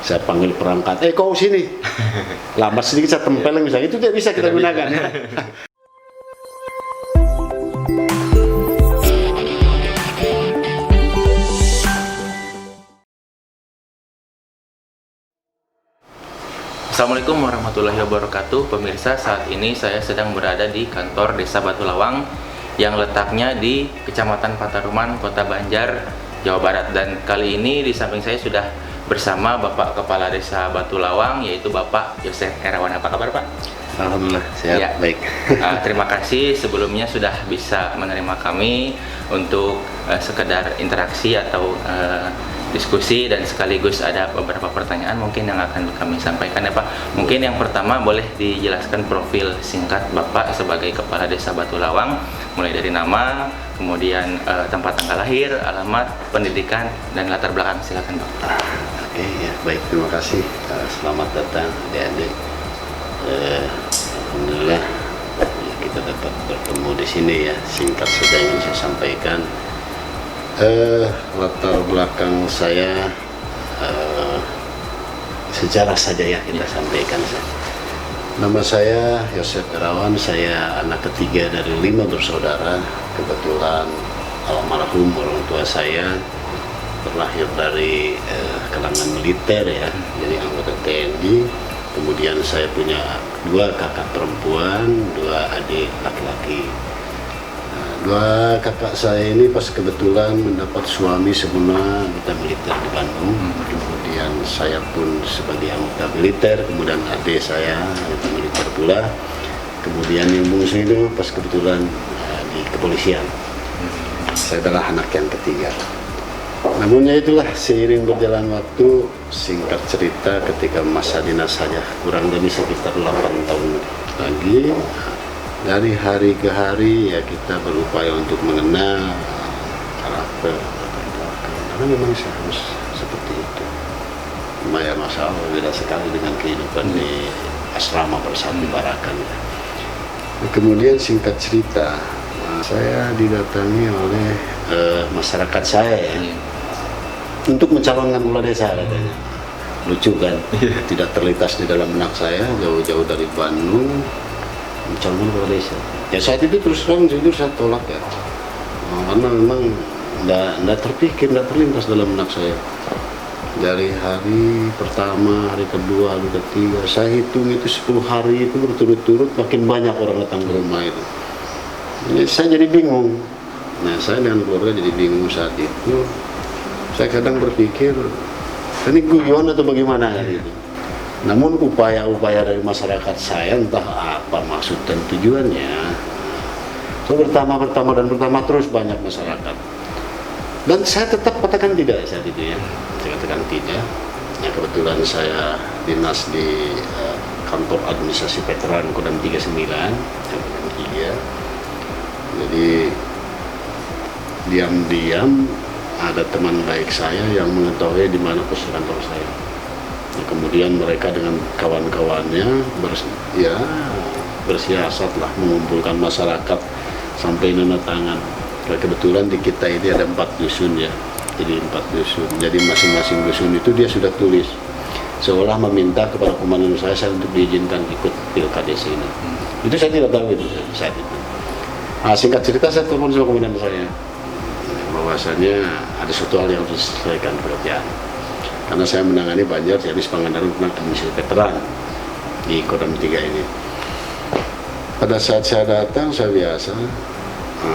Saya panggil perangkat, kau sini. Lambat sedikit saya tempeleng misalnya, itu tidak bisa kita gunakan. Ya. Assalamualaikum warahmatullahi wabarakatuh. Pemirsa, saat ini saya sedang berada di kantor Desa Batu Lawang yang letaknya di Kecamatan Pataruman, Kota Banjar, Jawa Barat. Dan kali ini di samping saya sudah bersama Bapak Kepala Desa Batu Lawang, yaitu Bapak Yosef Herawan. Apa kabar, Pak? Alhamdulillah, sehat, ya. Baik. Terima kasih sebelumnya sudah bisa menerima kami untuk sekedar interaksi atau diskusi, dan sekaligus ada beberapa pertanyaan mungkin yang akan kami sampaikan ya Pak. Mungkin yang pertama boleh dijelaskan profil singkat Bapak sebagai Kepala Desa Batu Lawang, mulai dari nama, kemudian tempat tanggal lahir, alamat, pendidikan, dan latar belakang. Silakan Pak. Oke, ya baik, terima kasih. Selamat datang adik-adik. Alhamdulillah ya, kita dapat bertemu di sini ya. Singkat saja yang saya sampaikan. Latar belakang saya sejarah saja ya kita sampaikan. Nama saya Yosef Herawan, saya anak ketiga dari 5 bersaudara. Kebetulan almarhum orang tua saya terlahir dari kalangan militer ya, jadi anggota TNI. Kemudian saya punya 2 kakak perempuan, 2 adik laki-laki. 2 kakak saya ini pas kebetulan mendapat suami semua anggota militer di Bandung. Kemudian saya pun sebagai anggota militer, kemudian adik saya anggota militer pula. Kemudian yang bungsu itu pas kebetulan di kepolisian. Saya adalah anak yang ketiga. Namun ya itulah, seiring berjalan waktu, singkat cerita ketika masa dinas saja kurang lebih sekitar 8 tahun lagi. Dari hari ke hari ya kita berupaya untuk mengenal karakter karena memang harus seperti itu. Maya masalah beda sekali dengan kehidupan di asrama bersatu barakan. Kemudian singkat cerita, saya didatangi oleh masyarakat saya ya, untuk mencalonkan kepala desa katanya. Lucu kan? Tidak terlintas di dalam benak saya, jauh-jauh dari Bandung mencalonkan kepala desa. Ya saat itu terus terang jujur saya tolak ya, karena memang tidak terpikir, tidak terlintas dalam benak saya. Dari hari pertama, hari kedua, hari ketiga, saya hitung itu 10 hari itu berturut-turut makin banyak orang datang ke rumah itu. Jadi saya jadi bingung. Nah, saya dengan keluarga jadi bingung saat itu. Saya kadang berpikir, ini guyon atau bagaimana gitu. Namun upaya-upaya dari masyarakat saya, entah apa maksud dan tujuannya, so bertambah terus banyak masyarakat. Dan saya tetap katakan tidak saat itu ya. Saya katakan tidak. Ya, kebetulan saya dinas di kantor administrasi veteran Kodam 39, Kodam 3. Jadi diam-diam ada teman baik saya yang mengetahui di mana pos kantor saya. Ya, kemudian mereka dengan kawan-kawannya bersiasat lah mengumpulkan masyarakat sampai nana tangan. Kebetulan di kita ini ada 4 dusun ya, jadi 4 dusun. Jadi masing-masing dusun itu dia sudah tulis, seolah meminta kepada komandan saya untuk diizinkan ikut pilkades ini. Itu saya tidak tahu itu saat itu. Nah, singkat cerita saya telepon sama komandan saya, bahwasanya ada suatu hal yang harus diselesaikan pekerjaan. Karena saya menangani Banjar, jadi Pangandaran tentang administrasi veteran di Kodam 3 ini. Pada saat saya datang, saya biasa,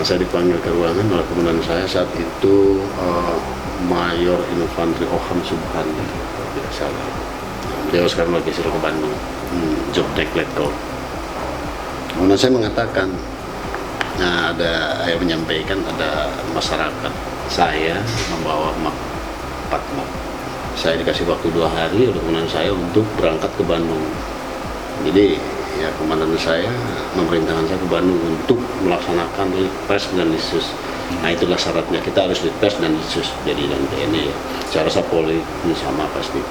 saya dipanggil ke ruangan oleh komandan saya saat itu, Mayor Infanteri Oham Subhan, tidak salah. Beliau sekarang lagi suruh ke Bandung, job Letkol. Kemudian saya mengatakan, saya menyampaikan ada masyarakat saya membawa 4 map. Saya dikasih waktu 2 hari oleh komandan saya untuk berangkat ke Bandung. Jadi ya komandan saya memerintahkan saya ke Bandung untuk melaksanakan pres dan litsus. Nah itulah syaratnya, kita harus pres dan litsus jadi dan TNI ya. Saya rasa Polri ini sama pasti.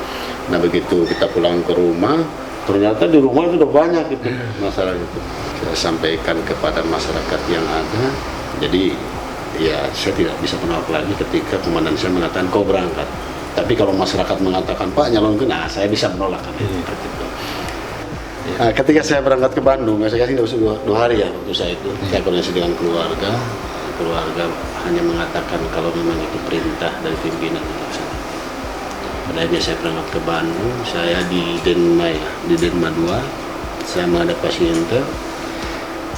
Nah begitu kita pulang ke rumah, ternyata di rumah itu udah banyak itu masalah itu. Saya sampaikan kepada masyarakat yang ada. Jadi ya saya tidak bisa menolak lagi ketika komandan saya mengatakan kau berangkat. Tapi kalau masyarakat mengatakan Pak nyalonkan, nah saya bisa menolak kan seperti itu. Nah, ketika saya berangkat ke Bandung, saya kasih dua hari ya waktu saya itu. Saya koordinasi dengan keluarga hanya mengatakan kalau memang itu perintah dari pimpinan. Pada akhirnya saya berangkat ke Bandung, saya di Denma 2, saya menghadap pasien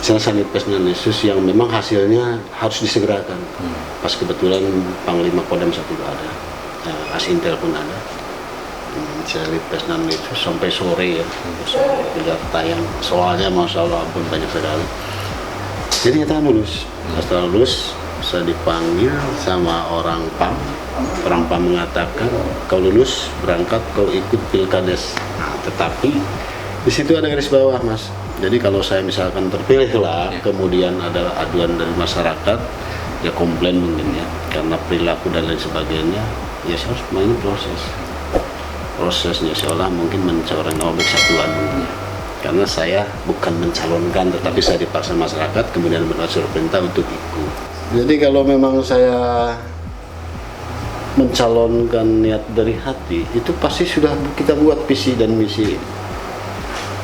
saya sanit pesnanesus yang memang hasilnya harus disegerakan. Pas kebetulan Panglima Kodam 1 ada, Asintel pun ada. Saya lihat pesnanesus sampai sore ya, tidak tayang. Soalnya Masya Allah ampun banyak sekali. Jadi kita lulus. Setelah lulus, saya dipanggil sama orang PAM. Orang PAM mengatakan, kau lulus berangkat, kau ikut pilkades. Nah, tetapi di situ ada garis bawah, Mas. Jadi kalau saya misalkan terpilih lah, kemudian ada aduan dari masyarakat, ya komplain mungkin ya, karena perilaku dan lain sebagainya, ya saya harus main prosesnya seolah mungkin mencoreng nama baik satuan mungkin. Karena saya bukan mencalonkan, tetapi saya dipaksa masyarakat, kemudian mendapat surat perintah untuk ikut. Jadi kalau memang saya mencalonkan niat dari hati, itu pasti sudah kita buat visi dan misi.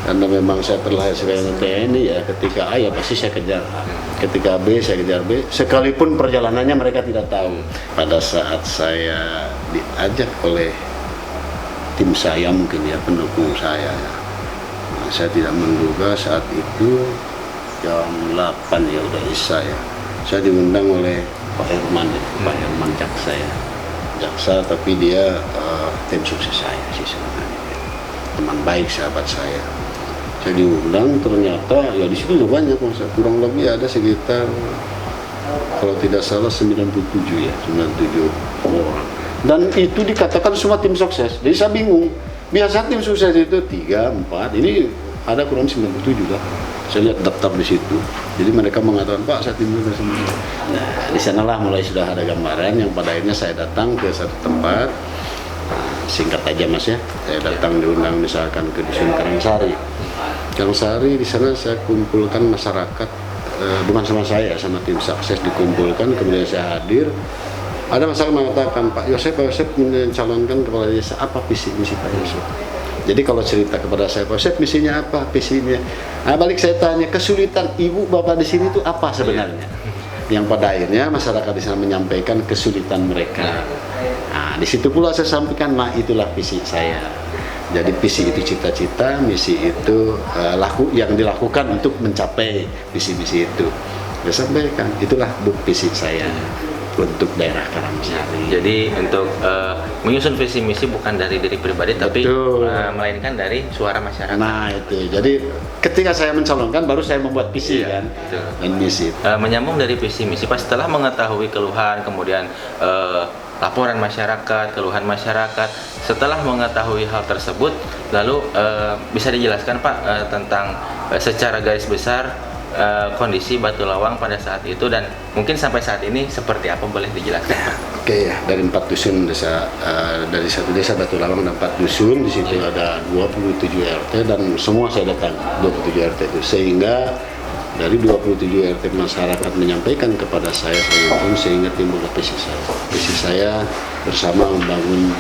Karena memang saya terlahir sebagai TNI ya, ketika A ya pasti saya kejar A, ketika B saya kejar B, sekalipun perjalanannya mereka tidak tahu. Pada saat saya diajak oleh tim saya mungkin ya, pendukung saya ya, nah, saya tidak menduga saat itu jam 8 ya udah Isya ya, saya diundang oleh Pak Herman ya, Pak Herman jaksa tapi dia tim sukses saya sih sebenarnya, teman baik sahabat saya diundang. Ternyata ya di situ banyak, Mas, kurang lebih ada sekitar kalau tidak salah 97 orang, dan itu dikatakan semua tim sukses. Jadi saya bingung, biasa tim sukses itu 3, 4, ini ada kurang 97 lah. Saya lihat daftar di situ. Jadi mereka mengatakan, Pak, saya tim sukses. Nah, di sanalah mulai sudah ada gambaran yang pada akhirnya saya datang ke satu tempat. Singkat aja, Mas ya, saya datang diundang misalkan ke dusun Karangsari. Di sana saya kumpulkan masyarakat, bukan sama saya, sama tim sukses dikumpulkan, kemudian saya hadir. Ada masyarakat mengatakan, Pak Yosef mencalonkan kepala desa, apa visi misi Pak Yosef? Jadi kalau cerita kepada saya, Pak Yosef misinya apa, visinya? Nah, balik saya tanya, kesulitan ibu bapak di sini itu apa sebenarnya? Yang pada akhirnya masyarakat di sana menyampaikan kesulitan mereka. Nah, di situ pula saya sampaikan, nah itulah visi saya. Jadi visi itu cita-cita, misi itu yang dilakukan untuk mencapai visi-misi itu. Saya sampaikan, itulah visi saya untuk daerah Karangsari. Jadi untuk menyusun visi misi bukan dari diri pribadi, tapi melainkan dari suara masyarakat. Nah itu, jadi ketika saya mencalonkan baru saya membuat visi kan, dan misi. Menyambung dari visi misi, pas setelah mengetahui keluhan, kemudian laporan masyarakat, keluhan masyarakat, setelah mengetahui hal tersebut, lalu bisa dijelaskan Pak tentang secara garis besar kondisi Batu Lawang pada saat itu dan mungkin sampai saat ini seperti apa, boleh dijelaskan Pak? Oke ya, dari 4 dusun desa, dari satu desa Batu Lawang ada 4 dusun, di situ ada 27 RT dan semua saya datang 27 RT itu, sehingga dari 27 RT masyarakat menyampaikan kepada saya pun sehingga timbul visi saya. Visi saya bersama membangun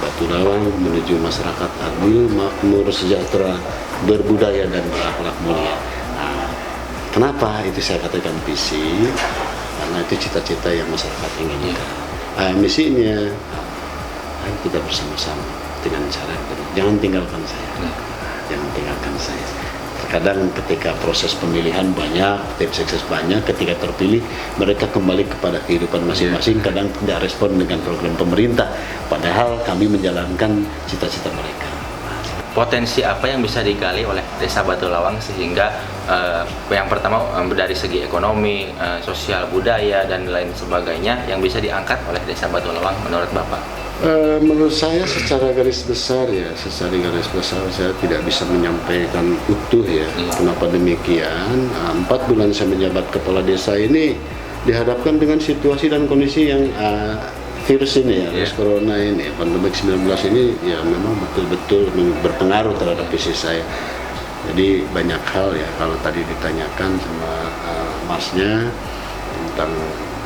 Batu Lawang menuju masyarakat adil, makmur, sejahtera, berbudaya dan berakhlak mulia. Kenapa itu saya katakan visi? Karena itu cita-cita yang masyarakat inginkan. Misinya, ayo kita bersama-sama dengan cara jangan tinggalkan saya. Jangan tinggalkan saya. Terkadang ketika proses pemilihan banyak, tim sukses banyak, ketika terpilih mereka kembali kepada kehidupan masing-masing, kadang tidak respon dengan program pemerintah, padahal kami menjalankan cita-cita mereka. Potensi apa yang bisa digali oleh Desa Batu Lawang sehingga yang pertama dari segi ekonomi, sosial, budaya dan lain sebagainya yang bisa diangkat oleh Desa Batu Lawang menurut Bapak? Menurut saya secara garis besar saya tidak bisa menyampaikan utuh ya. Kenapa demikian? 4 bulan saya menjabat kepala desa ini dihadapkan dengan situasi dan kondisi yang virus ini ya, virus corona ini, pandemi 19 ini ya memang betul-betul berpengaruh terhadap visi saya. Jadi banyak hal ya, kalau tadi ditanyakan sama masnya tentang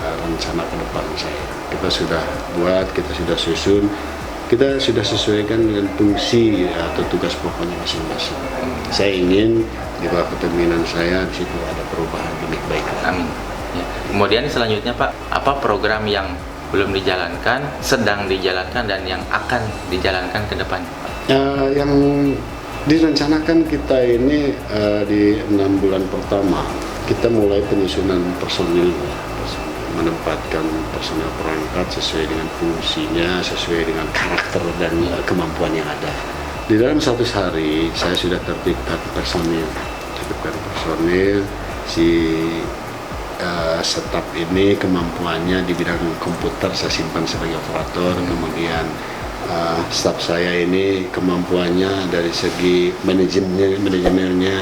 rencana ke depan saya. Kita sudah buat, kita sudah susun, kita sudah sesuaikan dengan fungsi atau tugas pokoknya masing-masing. Saya ingin di bawah kepemimpinan saya di situ ada perubahan lebih baik. Amin. Ya. Kemudian selanjutnya Pak, apa program yang belum dijalankan, sedang dijalankan, dan yang akan dijalankan ke depan? Yang direncanakan kita ini di 6 bulan pertama, kita mulai penyusunan personil, menempatkan personil perangkat sesuai dengan fungsinya, sesuai dengan karakter dan kemampuan yang ada. Di dalam 100 hari, saya sudah tertipkan personil, si staf ini kemampuannya di bidang komputer saya simpan sebagai operator, kemudian staf saya ini kemampuannya dari segi manajemennya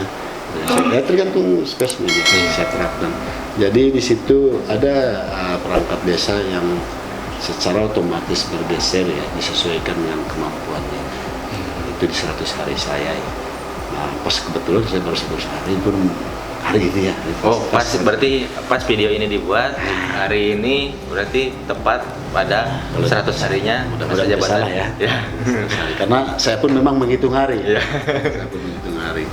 ya tergantung spesiesnya saya terapkan. Jadi di situ ada perangkat desa yang secara otomatis bergeser ya, disesuaikan dengan kemampuannya. Itu di 100 hari saya ya. Nah, pas kebetulan saya baru 100 hari pun hari ini ya. Berarti pas video ini dibuat hari ini berarti tepat pada 100 harinya masa jabatan salah ya. Karena saya pun memang menghitung hari. Saya pun menghitung hari.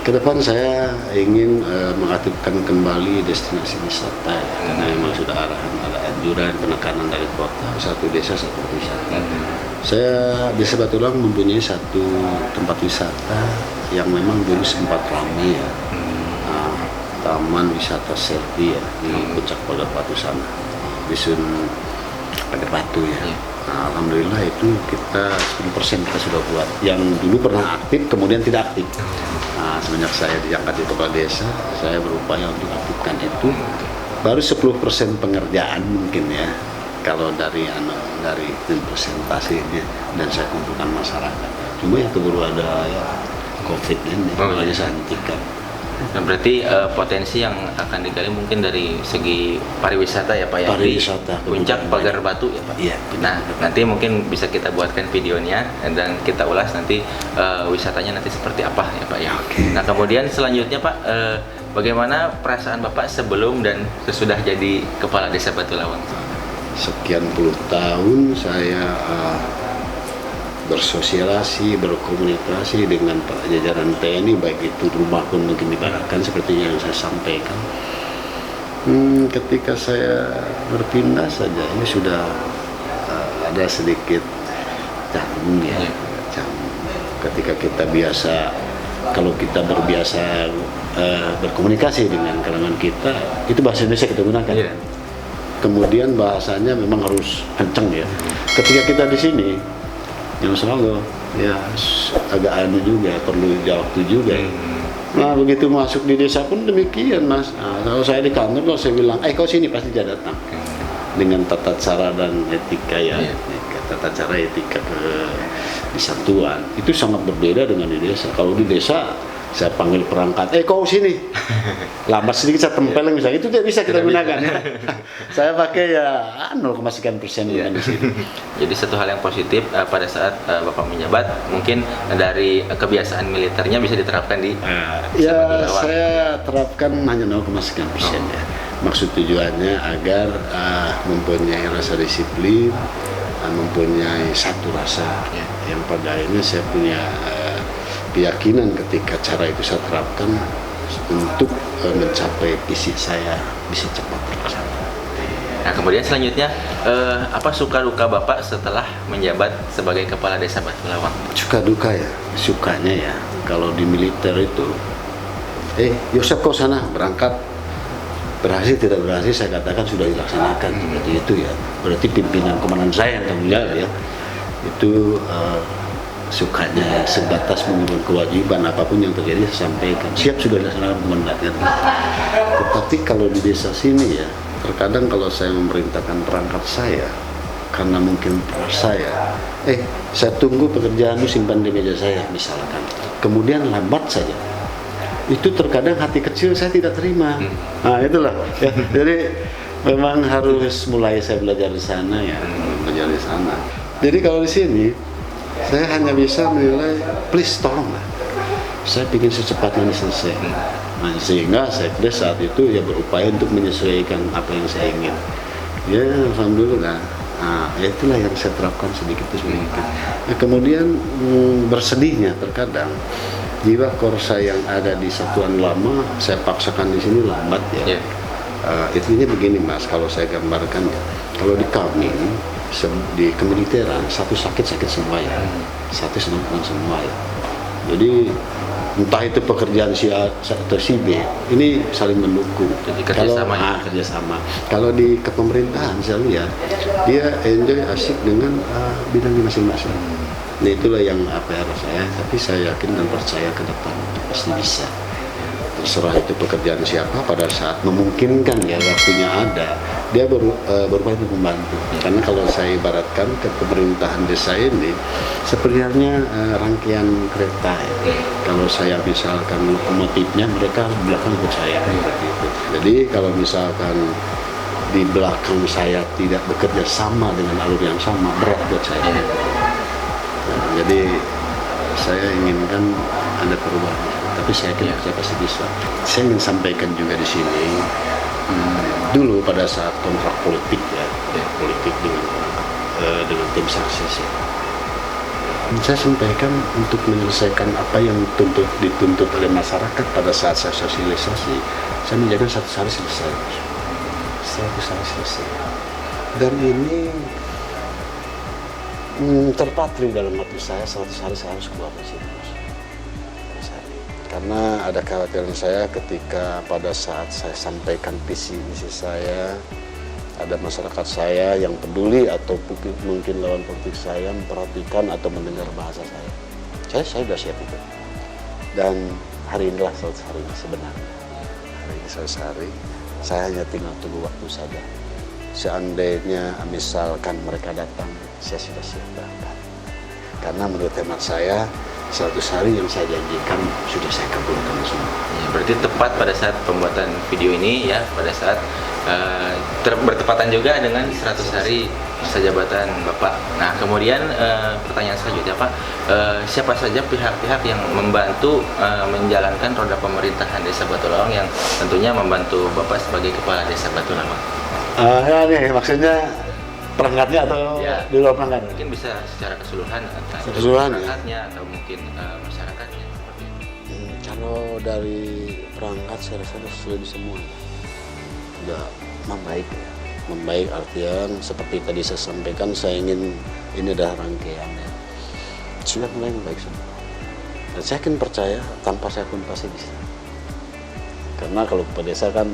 Kedepan saya ingin mengaktifkan kembali destinasi wisata ya, karena memang sudah arahan, ada anjuran penekanan dari kota, satu desa satu wisata. Saya Desa Batulang mempunyai satu tempat wisata yang memang dulu sempat ramai ya. Taman wisata Servi ya, di Puncak Pagar Batu sana, Dusun Pagar Batu ya. Nah, alhamdulillah itu kita 10% kita sudah buat. Yang dulu pernah aktif kemudian tidak aktif. Nah, semenjak saya diangkat di kepala desa, saya berupaya untuk aktifkan itu. Baru 10% pengerjaan mungkin ya. Kalau dari presentasinya dan saya kumpulkan masyarakat. Cuma ya keburu ada ya COVID ini, makanya saya hentikan. Nah, berarti potensi yang akan digali mungkin dari segi pariwisata ya Pak ya, pariwisata, di Puncak Pagar Batu ya Pak. Iya. Nah, nanti mungkin bisa kita buatkan videonya dan kita ulas nanti wisatanya nanti seperti apa ya Pak ya. Okay. Nah, kemudian selanjutnya Pak, bagaimana perasaan Bapak sebelum dan sesudah jadi Kepala Desa Batulawang? Sekian puluh tahun saya bersosialisasi, berkomunikasi dengan jajaran TNI, baik itu rumah pun mungkin dibarakan seperti yang saya sampaikan. Ketika saya berpindah saja ini sudah ada sedikit canggung ya, ketika kita biasa, kalau kita berbiasa berkomunikasi dengan kalangan kita, itu bahasa Indonesia kita gunakan. Kemudian bahasanya memang harus kenceng ya. Ketika kita di sini yang selalu ya agak anu juga, perlu waktu juga. Nah begitu masuk di desa pun demikian Mas. Nah, kalau saya di kantor kalau saya bilang, kau sini pasti dia datang dengan tata cara dan etika ya, tata cara etika di satuan itu sangat berbeda dengan di desa. Kalau di desa saya panggil perangkat, kau sini, lambat sedikit saya tempeleng misalnya, itu tidak bisa kita gunakan. Saya pakai ya 0,sekian% di sini. Jadi satu hal yang positif pada saat Bapak menjabat, mungkin dari kebiasaan militernya bisa diterapkan di ya saya terapkan hanya 0,sekian% ya. Maksud tujuannya agar mempunyai rasa disiplin, mempunyai satu rasa. Yang pada ini saya punya keyakinan ketika cara itu saya terapkan untuk mencapai visi saya bisa cepat tercapai. Nah kemudian selanjutnya apa suka duka Bapak setelah menjabat sebagai Kepala Desa Batulawang? Suka duka ya, sukanya ya kalau di militer itu Yosep kau sana berangkat, berhasil tidak berhasil saya katakan sudah dilaksanakan seperti itu ya. Berarti pimpinan komandan saya yang tanggung jawab ya. Itu sukanya sebatas menurut kewajiban, apapun yang terjadi saya sampaikan siap sudah dilaksanakan komandan. Tetapi kalau di desa sini ya terkadang kalau saya memerintahkan perangkat saya karena mungkin saya saya tunggu pekerjaanmu simpan di meja saya misalkan, kemudian lambat saja, itu terkadang hati kecil saya tidak terima. Nah itulah ya. Jadi memang harus mulai saya belajar di sana ya, belajar di sana. Jadi kalau di sini saya hanya bisa menilai, please tolonglah saya ingin secepatnya ini selesai. Nah, sehingga Sekdes saat itu ya berupaya untuk menyesuaikan apa yang saya ingin. Ya alhamdulillah. Nah, itulah yang saya terapkan sedikit demi sedikit. Nah, kemudian bersedihnya terkadang jiwa korsa yang ada di satuan lama saya paksakan di sini lambat ya. Intinya begini Mas, kalau saya gambarkan ya, kalau di kami di kemiliteran satu sakit semua ya, satu semua ya. Jadi entah itu pekerjaan si A atau si B, ini saling mendukung. Jadi kerjasama. Kerjasama. Kalau di kepemerintahan saya lihat dia enjoy asik dengan bidangnya masing-masing. Nah itulah yang APR saya, tapi saya yakin dan percaya ke depan pasti bisa. Terserah itu pekerjaan siapa, pada saat memungkinkan ya waktunya ada, dia berupaya untuk membantu. Karena kalau saya ibaratkan ke pemerintahan desa ini sebenarnya rangkaian kereta ya. Kalau saya misalkan lokomotifnya, mereka belakang ikut saya. Jadi kalau misalkan di belakang saya tidak bekerja sama dengan alur yang sama, berat buat saya. Nah, jadi saya inginkan ada perubahan. Tapi saya yakin saya pasti bisa. Saya ingin sampaikan juga di sini, dulu pada saat kontrak politik ya, politik dengan tim sukses ya, saya sampaikan untuk menyelesaikan apa yang dituntut oleh masyarakat pada saat saya sosialisasi, saya menjaga 100 hari selesai. 100 hari selesai. Dan ini terpatri dalam hati saya, 100 hari saya harus keluar dari sini. Karena ada kekhawatiran saya ketika pada saat saya sampaikan visi misi saya, ada masyarakat saya yang peduli atau mungkin lawan politik saya memperhatikan atau mendengar bahasa saya. Saya sudah siap itu. Dan hari inilah 100 hari sebenarnya. Hari ini 100 hari, saya hanya tinggal tunggu waktu saja. Seandainya misalkan mereka datang, saya sudah siap berangkat. Karena menurut hemat saya, 100 hari yang saya janjikan sudah saya kabulkan semua. Ya, berarti tepat pada saat pembuatan video ini ya, pada saat bertepatan juga dengan 100 hari masa jabatan Bapak. Nah kemudian pertanyaan selanjutnya Pak, siapa saja pihak-pihak yang membantu menjalankan roda pemerintahan Desa Batulawang yang tentunya membantu Bapak sebagai Kepala Desa Batulawang? Ya nih maksudnya perangkatnya atau ya, di luar perangkat? Mungkin bisa secara keseluruhan, perangkatnya atau mungkin masyarakatnya. Kalau dari perangkat saya rasa sudah di semua sudah membaik ya. Membaik artian seperti tadi saya sampaikan, saya ingin ini adalah rangkaian ya. Sudah mulai membaik semua. Dan saya yakin percaya tanpa saya pun pasti bisa. Karena kalau kepala desa kan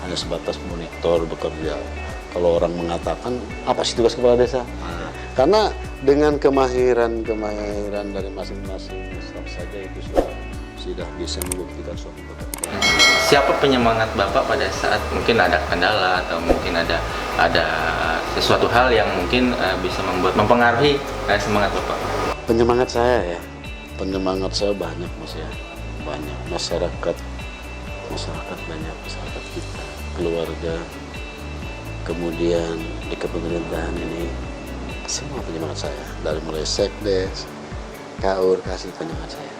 hanya sebatas monitor bekerja. Kalau orang mengatakan apa sih tugas kepala desa? Nah, karena dengan kemahiran dari masing-masing staf saja itu sudah bisa membuktikan suatu pekerjaan. Siapa penyemangat Bapak pada saat mungkin ada kendala atau mungkin ada sesuatu hal yang mungkin bisa mempengaruhi semangat Bapak? Penyemangat saya ya, penyemangat saya banyak Mas ya, banyak masyarakat banyak, masyarakat kita, keluarga. Kemudian di kepemerintahan ini semua penyemangat saya, dari mulai Sekdes, KUR, kasih penyemangat saya.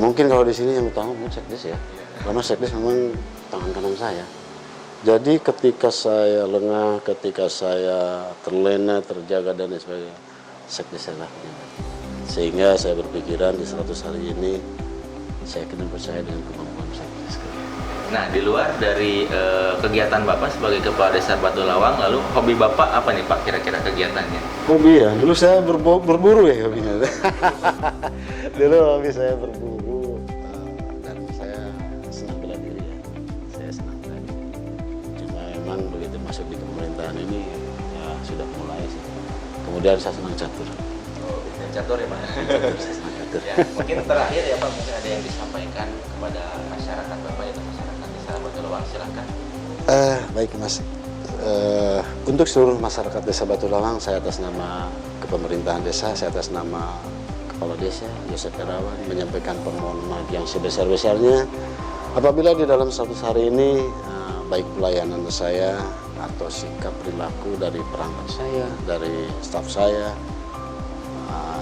Mungkin kalau di sini yang utama mungkin Sekdes ya, karena Sekdes memang tangan kanan saya. Jadi ketika saya lengah, ketika saya terlena, terjaga dan sebagainya, Sekdes adalah penyemangat. Sehingga saya berpikiran di 100 hari ini saya yakin dan percaya dengan kemampuan Sekdes. Nah, di luar dari kegiatan Bapak sebagai Kepala Desa Batulawang, lalu hobi Bapak apa nih Pak kira-kira kegiatannya? Hobi ya, dulu saya berburu ya hobinya. Dulu hobi saya berburu dan saya senang bela diri ya. Saya senang bela diri. Cuma memang begitu masuk di pemerintahan ini ya sudah mulai sih. Kemudian saya senang catur. Oh, catur ya Pak? Catur, saya senang catur. Ya, mungkin terakhir ya Pak, mungkin ada yang disampaikan kepada masyarakat Bapak itu masyarakat Desa Batulawang, silakan. Baik Mas. Untuk seluruh masyarakat Desa Batulawang, saya atas nama kepemerintahan desa, saya atas nama Kepala Desa Yosep Irawan menyampaikan permohonan maaf yang sebesar-besarnya apabila di dalam 100 hari ini baik pelayanan saya atau sikap perilaku dari perangkat saya, dari staf saya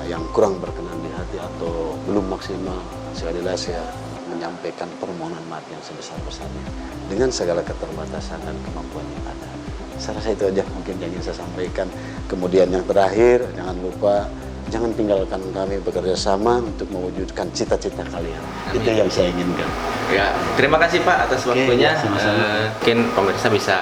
yang kurang berkenan di hati atau belum maksimal, sekali lagi saya menyampaikan permohonan maaf yang sebesar-besarnya dengan segala keterbatasan dan kemampuan yang ada. Saya rasa itu aja mungkin yang ingin saya sampaikan. Kemudian yang terakhir, jangan lupa, jangan tinggalkan kami bekerja sama untuk mewujudkan cita-cita kalian. Itu yang saya inginkan. Ya, terima kasih Pak atas waktunya. Ya, sama-sama. Mungkin pemirsa bisa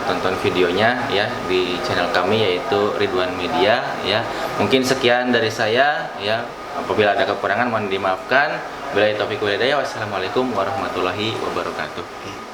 tonton videonya ya di channel kami yaitu Ridwan Media ya. Mungkin sekian dari saya ya. Apabila ada kekurangan mohon dimaafkan. Billahi taufiq wal hidayah. Wassalamualaikum warahmatullahi wabarakatuh.